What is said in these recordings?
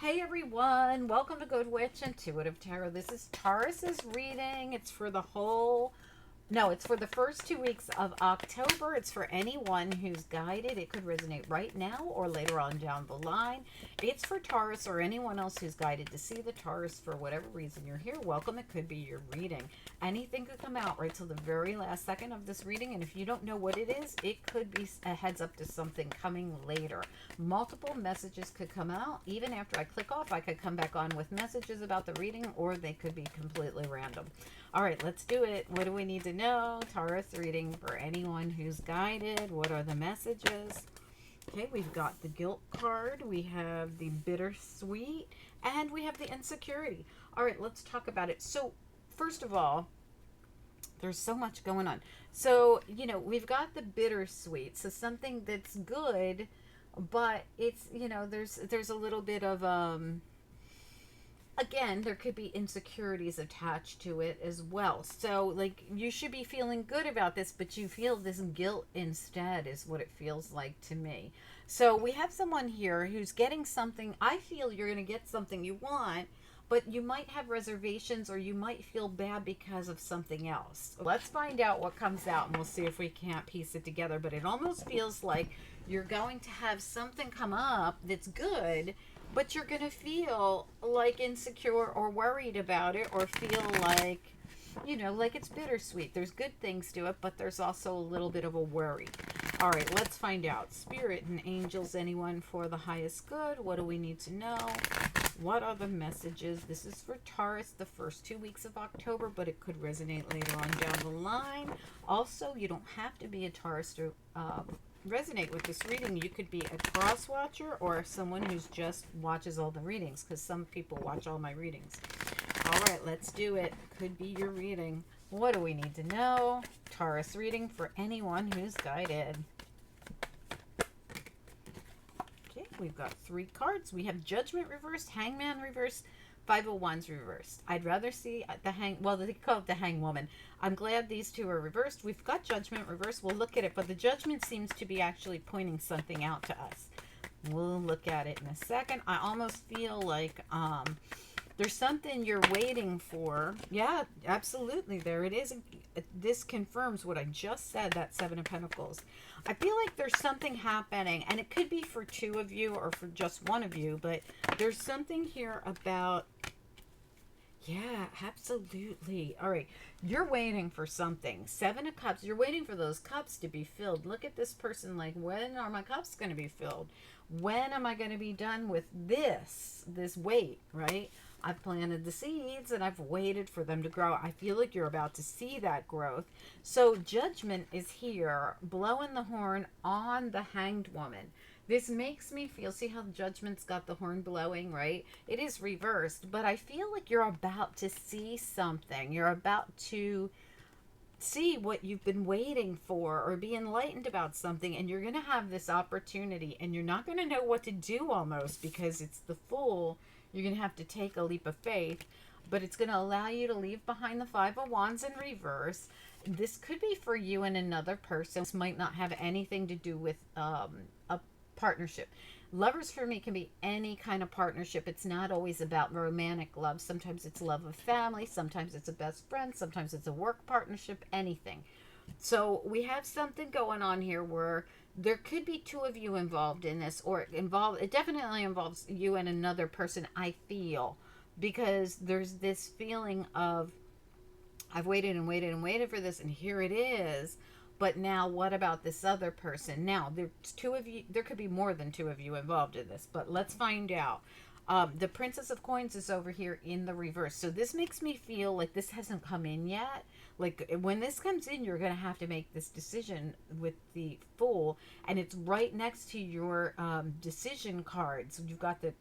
Hey everyone, welcome to Good Witch Intuitive Tarot. This is Taurus's reading. It's for the whole no, it's for the first 2 weeks of October. It's for anyone who's guided. It could resonate right now or later on down the line. It's for Taurus or anyone else who's guided to see the Taurus for whatever reason you're here. Welcome. It could be your reading. Anything could come out right till the very last second of this reading. And if you don't know what it is, it could be a heads up to something coming later. Multiple messages could come out. Even after I click off, I could come back on with messages about the reading, or they could be completely random. All right, let's do it. What do we need to know? Taurus reading for anyone who's guided. What are the messages? Okay, we've got the guilt card. We have the bittersweet. And we have the insecurity. All right, let's talk about it. So, first of all, there's so much going on. So, we've got the bittersweet. So, something that's good, but it's, there's a little bit of, again, there could be insecurities attached to it as well. So, like, you should be feeling good about this, but you feel this guilt instead, is what it feels like to me. So, we have someone here who's getting something. I feel you're going to get something you want, but you might have reservations or you might feel bad because of something else. Let's find out what comes out and we'll see if we can't piece it together. But it almost feels like you're going to have something come up that's good, but you're going to feel like insecure or worried about it, or feel like, like it's bittersweet. There's good things to it, but there's also a little bit of a worry. All right, let's find out. Spirit and angels, anyone for the highest good? What do we need to know? What are the messages? This is for Taurus, the first 2 weeks of October, but it could resonate later on down the line. Also, you don't have to be a Taurus to resonate with this reading. You could be a cross watcher or someone who's just watches all the readings, because some people watch all my readings. All right, let's do it. Could be your reading. What do we need to know? Taurus reading for anyone who's guided. Okay, we've got 3 cards. We have Judgment reversed, Hangman reversed, 501s reversed. I'd rather see the they call it the Hangwoman. I'm glad these 2 are reversed. We've got Judgment reversed. We'll look at it, but the Judgment seems to be actually pointing something out to us. We'll look at it in a second. I almost feel like there's something you're waiting for. Yeah, absolutely. There it is. This confirms what I just said, that 7 of Pentacles. I feel like there's something happening, and it could be for 2 of you or for just 1 of you, but there's something here about, yeah, absolutely. All right, you're waiting for something. 7 of Cups, you're waiting for those cups to be filled. Look at this person like, when are my cups going to be filled? When am I going to be done with this wait, right? I've planted the seeds and I've waited for them to grow. I feel like you're about to see that growth. So Judgment is here, blowing the horn on the Hanged Woman. This makes me feel, see how Judgment's got the horn blowing, right? It is reversed, but I feel like you're about to see something. You're about to see what you've been waiting for, or be enlightened about something, and you're going to have this opportunity, and you're not going to know what to do almost, because it's the Fool. You're going to have to take a leap of faith, but it's going to allow you to leave behind the 5 of Wands in reverse. This could be for you and another person. This might not have anything to do with a partnership. Lovers for me can be any kind of partnership. It's not always about romantic love. Sometimes it's love of family. Sometimes it's a best friend. Sometimes it's a work partnership, anything. So we have something going on here where there could be 2 of you involved in this, or it definitely involves you and another person, I feel, because there's this feeling of, I've waited and waited and waited for this, and here it is. But now what about this other person? Now there's 2 of you. There could be more than 2 of you involved in this, but let's find out. The Princess of Coins is over here in the reverse. So this makes me feel like this hasn't come in yet. Like, when this comes in, you're going to have to make this decision with the Fool. And it's right next to your decision cards. You've got the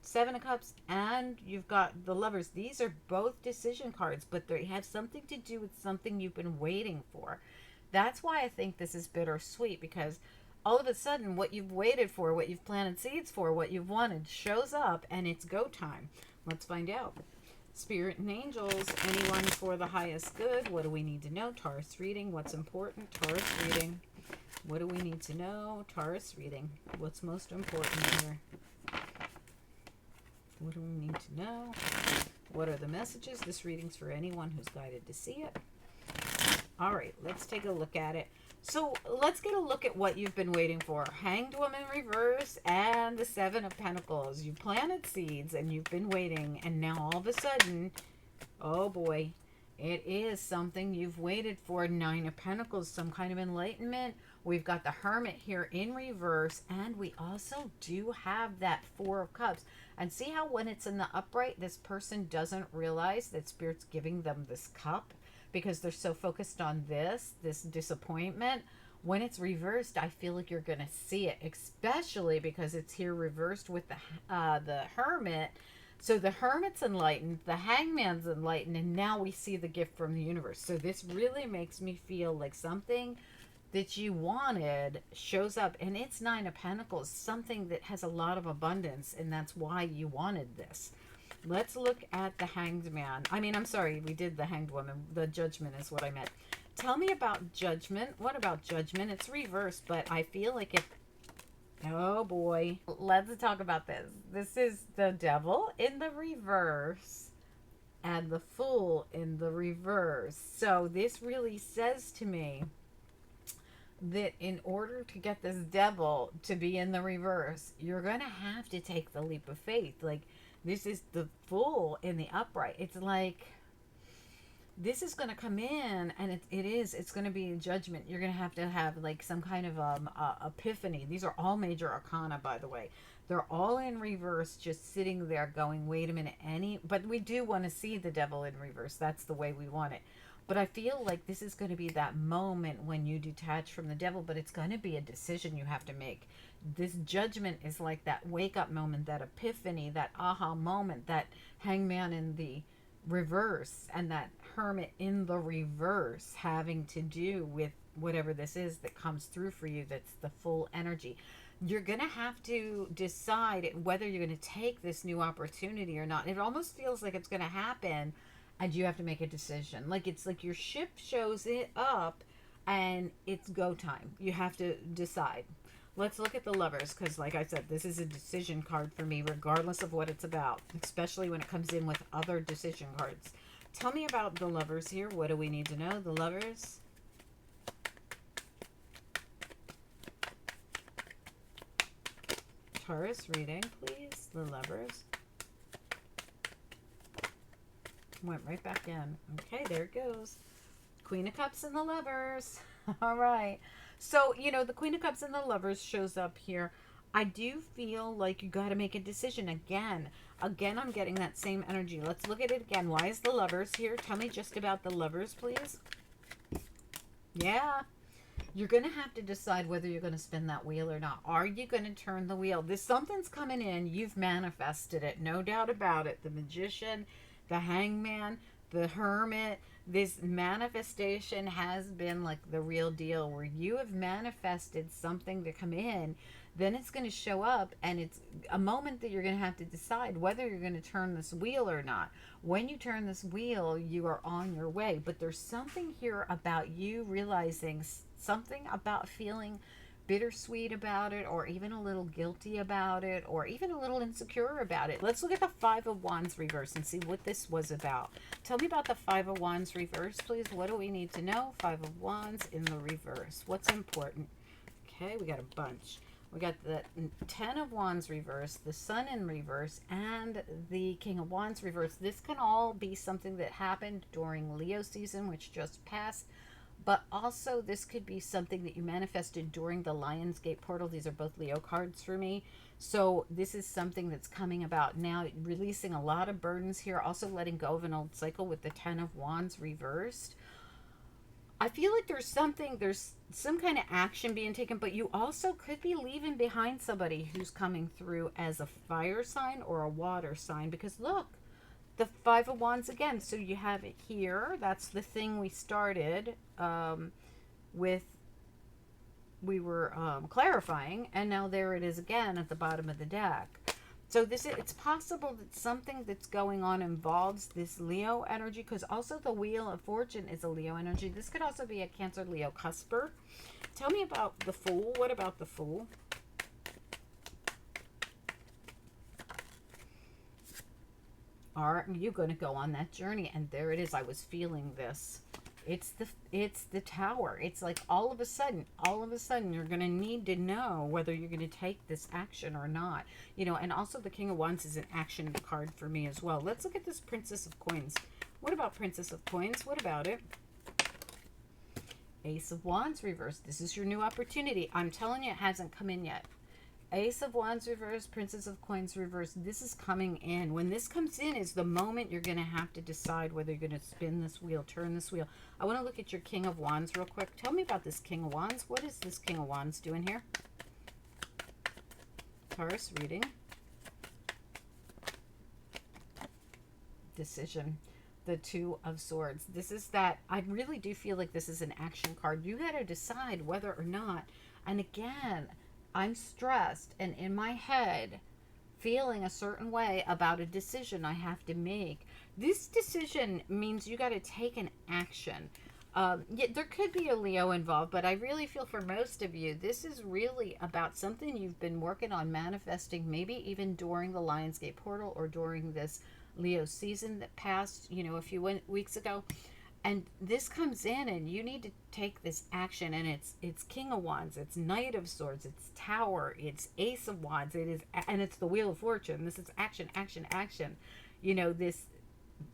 7 of Cups and you've got the Lovers. These are both decision cards, but they have something to do with something you've been waiting for. That's why I think this is bittersweet, because all of a sudden what you've waited for, what you've planted seeds for, what you've wanted shows up, and it's go time. Let's find out. Spirit and angels, anyone for the highest good? What do we need to know? Taurus reading, what's important? Taurus reading. What do we need to know? Taurus reading, what's most important here? What do we need to know? What are the messages? This reading's for anyone who's guided to see it. All right, let's take a look at it. So let's get a look at what you've been waiting for. Hanged Woman reverse and the Seven of Pentacles. You planted seeds and you've been waiting, and now all of a sudden, oh boy, it is something you've waited for. Nine of Pentacles, some kind of enlightenment. We've got the Hermit here in reverse, and we also do have that Four of Cups. And see how when it's in the upright, this person doesn't realize that Spirit's giving them this cup because they're so focused on this disappointment. When it's reversed, I feel like you're going to see it, especially because it's here reversed with the Hermit. So the Hermit's enlightened, the Hangman's enlightened, and now we see the gift from the universe. So this really makes me feel like something that you wanted shows up, and it's Nine of Pentacles, something that has a lot of abundance, and that's why you wanted this. Let's look at the Hanged Man. I'm sorry, we did the Hanged Woman. The Judgment is what I meant. Tell me about Judgment. What about Judgment? It's reversed, but I feel like it... Oh boy. Let's talk about this. This is the Devil in the reverse and the Fool in the reverse. So this really says to me that in order to get this Devil to be in the reverse, you're going to have to take the leap of faith. Like, this is the Fool in the upright. It's like, this is going to come in, and it's going to be a judgment. You're going to have like some kind of epiphany. These are all major arcana, by the way. They're all in reverse, just sitting there going, wait a minute, but we do want to see the Devil in reverse. That's the way we want it. But I feel like this is going to be that moment when you detach from the Devil, but it's going to be a decision you have to make. This Judgment is like that wake-up moment, that epiphany, that aha moment, that Hangman in the reverse and that Hermit in the reverse having to do with whatever this is that comes through for you. That's the full energy. You're going to have to decide whether you're going to take this new opportunity or not. It almost feels like it's going to happen, and you have to make a decision. Like, it's like your ship shows it up and it's go time. You have to decide. Let's look at the Lovers, because like I said, this is a decision card for me, regardless of what it's about, especially when it comes in with other decision cards. Tell me about the Lovers here. What do we need to know? The Lovers. Taurus reading, please. The Lovers. Went right back in. Okay, there it goes. Queen of Cups and the Lovers. All right. So, the Queen of Cups and the Lovers shows up here. I do feel like you got to make a decision again. Again, I'm getting that same energy. Let's look at it again. Why is the Lovers here? Tell me just about the Lovers, please. Yeah. You're going to have to decide whether you're going to spin that wheel or not. Are you going to turn the wheel? Something's coming in. You've manifested it. No doubt about it. The Magician, the Hangman, the Hermit. This manifestation has been like the real deal, where you have manifested something to come in. Then it's going to show up, and it's a moment that you're going to have to decide whether you're going to turn this wheel or not. When you turn this wheel, you are on your way. But there's something here about you realizing something about feeling bittersweet about it, or even a little guilty about it, or even a little insecure about it. Let's look at the Five of Wands reverse and see what this was about. Tell me about the Five of Wands reverse, please. What do we need to know? Five of Wands in the reverse. What's important? Okay, we got a bunch. We got the Ten of Wands reverse, the Sun in reverse, and the King of Wands reverse. This can all be something that happened during Leo season, which just passed. But also, this could be something that you manifested during the Lionsgate portal. These are both Leo cards for me. So this is something that's coming about now, releasing a lot of burdens here. Also letting go of an old cycle with the Ten of Wands reversed. I feel like there's some kind of action being taken, but you also could be leaving behind somebody who's coming through as a fire sign or a water sign. Because look, the Five of Wands again. So you have it here. That's the thing we started with. We were clarifying, and now there it is again at the bottom of the deck. So it's possible that something that's going on involves this Leo energy, because also the Wheel of Fortune is a Leo energy. This could also be a Cancer Leo cusper. Tell me about the Fool. What about the Fool? Are you going to go on that journey? And there it is. I was feeling this. It's the Tower. It's like all of a sudden you're going to need to know whether you're going to take this action or not. And also the King of Wands is an action card for me as well. Let's look at this Princess of Coins. What about Princess of Coins? What about it? Ace of Wands reversed. This is your new opportunity. I'm telling you, it hasn't come in yet. Ace of Wands reversed, Princess of Coins reversed. This is coming in. When this comes in is the moment you're going to have to decide whether you're going to spin this wheel, turn this wheel. I want to look at your King of Wands real quick. Tell me about this King of Wands. What is this King of Wands doing here? Taurus reading. Decision. The Two of Swords. This is that. I really do feel like this is an action card. You got to decide whether or not. And again, I'm stressed and in my head feeling a certain way about a decision I have to make. This decision means you got to take an action. Yeah, there could be a Leo involved, but I really feel for most of you, this is really about something you've been working on manifesting, maybe even during the Lionsgate portal or during this Leo season that passed, a few weeks ago. And this comes in and you need to take this action, and it's King of Wands, it's Knight of Swords, it's Tower, it's Ace of Wands, and it's the Wheel of Fortune. This is action, action, action. This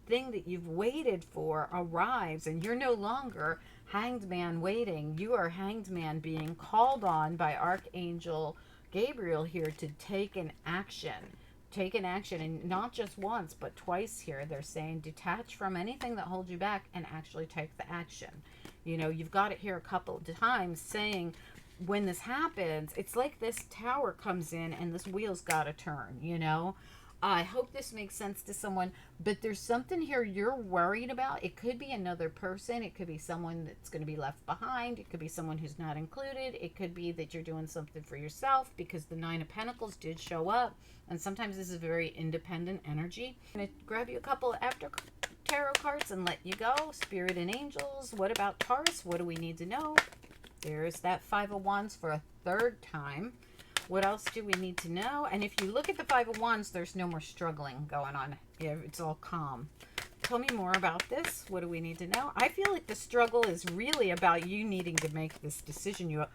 thing that you've waited for arrives, and you're no longer Hanged Man waiting. You are Hanged Man being called on by Archangel Gabriel here to take an action. Take an action, and not just once but twice here. They're saying detach from anything that holds you back and actually take the action. You've got it here a couple of times saying when this happens, it's like this Tower comes in and this wheel's got to turn. I hope this makes sense to someone, but there's something here you're worried about. It could be another person. It could be someone that's going to be left behind. It could be someone who's not included. It could be that you're doing something for yourself because the Nine of Pentacles did show up. And sometimes this is very independent energy. I'm going to grab you a couple of after tarot cards and let you go. Spirit and Angels. What about Taurus? What do we need to know? There's that Five of Wands for a third time. What else do we need to know? And if you look at the Five of Wands, there's no more struggling going on. It's all calm. Tell me more about this. What do we need to know? I feel like the struggle is really about you needing to make this decision.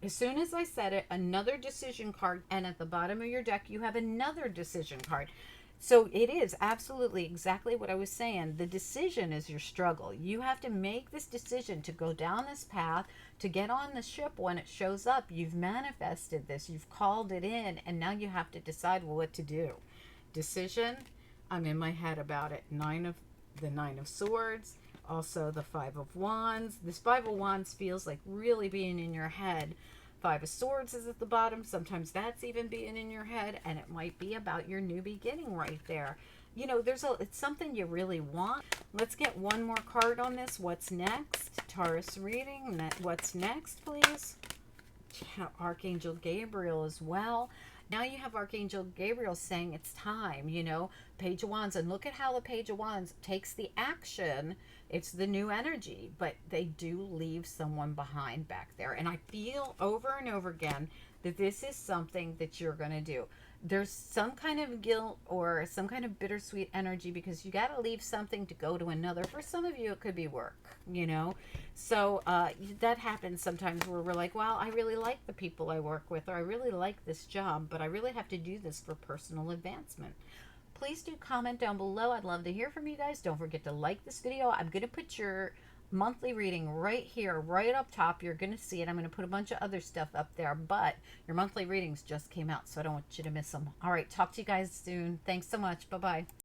As soon as I said it, another decision card, and at the bottom of your deck, you have another decision card. So it is absolutely exactly what I was saying. The decision is your struggle. You have to make this decision to go down this path, to get on the ship when it shows up. You've manifested this. You've called it in, and now you have to decide what to do. Decision. I'm in my head about it. The Nine of Swords. Also the Five of Wands. This Five of Wands feels like really being in your head. Five of Swords is at the bottom. Sometimes that's even being in your head, and it might be about your new beginning right there. It's something you really want. Let's get one more card on this. What's next? Taurus reading. What's next, please? Archangel Gabriel as well. Now you have Archangel Gabriel saying it's time, Page of Wands. And look at how the Page of Wands takes the action. It's the new energy, but they do leave someone behind back there. And I feel over and over again that this is something that you're going to do. There's some kind of guilt or some kind of bittersweet energy because you got to leave something to go to another. For some of you, it could be work, So that happens sometimes where we're like, well, I really like the people I work with, or I really like this job, but I really have to do this for personal advancement. Please do comment down below. I'd love to hear from you guys. Don't forget to like this video. I'm going to put your monthly reading right here, right up top. You're going to see it. I'm going to put a bunch of other stuff up there, but your monthly readings just came out, so I don't want you to miss them. All right, talk to you guys soon. Thanks so much. Bye-bye.